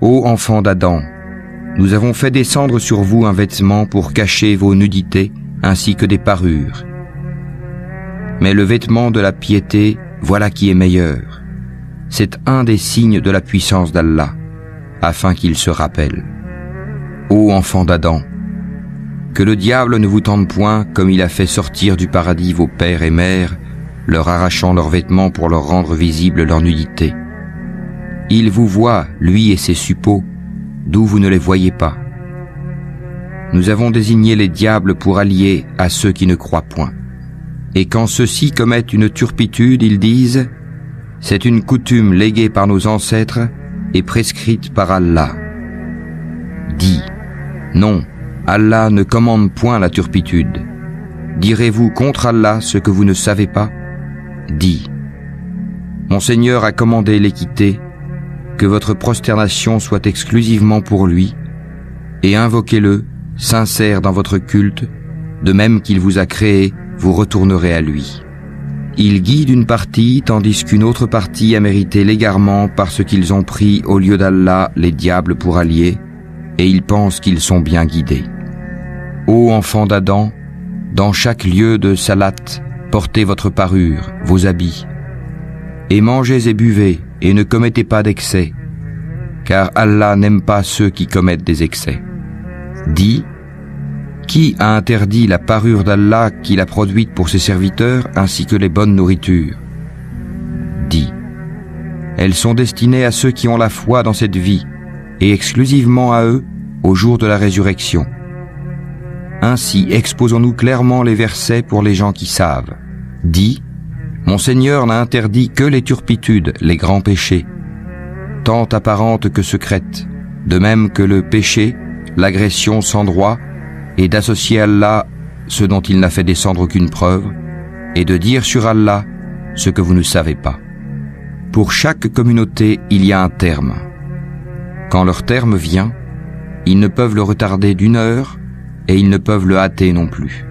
Ô enfants d'Adam, nous avons fait descendre sur vous un vêtement pour cacher vos nudités ainsi que des parures. Mais le vêtement de la piété, voilà qui est meilleur. C'est un des signes de la puissance d'Allah, afin qu'il se rappelle. Ô enfants d'Adam, que le diable ne vous tente point comme il a fait sortir du paradis vos pères et mères, leur arrachant leurs vêtements pour leur rendre visible leur nudité. Il vous voit, lui et ses suppôts, d'où vous ne les voyez pas. Nous avons désigné les diables pour alliés à ceux qui ne croient point. Et quand ceux-ci commettent une turpitude, ils disent « C'est une coutume léguée par nos ancêtres et prescrite par Allah. » Dis « Non, Allah ne commande point la turpitude. Direz-vous contre Allah ce que vous ne savez pas ? Dis « Mon Seigneur a commandé l'équité, que votre prosternation soit exclusivement pour lui, et invoquez-le, sincère dans votre culte, de même qu'il vous a créé, vous retournerez à lui. Il guide une partie tandis qu'une autre partie a mérité l'égarement parce qu'ils ont pris au lieu d'Allah les diables pour alliés, et ils pensent qu'ils sont bien guidés. Ô enfants d'Adam, dans chaque lieu de salat, portez votre parure, vos habits, et mangez et buvez, et ne commettez pas d'excès, car Allah n'aime pas ceux qui commettent des excès. Dis, qui a interdit la parure d'Allah qu'il a produite pour ses serviteurs ainsi que les bonnes nourritures? Dis, elles sont destinées à ceux qui ont la foi dans cette vie et exclusivement à eux au jour de la résurrection. Ainsi exposons-nous clairement les versets pour les gens qui savent. Dis, mon Seigneur n'a interdit que les turpitudes, les grands péchés, tant apparentes que secrètes, de même que le péché, l'agression sans droit, et d'associer à Allah ce dont il n'a fait descendre aucune preuve, et de dire sur Allah ce que vous ne savez pas. Pour chaque communauté, il y a un terme. Quand leur terme vient, ils ne peuvent le retarder d'1 heure, et ils ne peuvent le hâter non plus.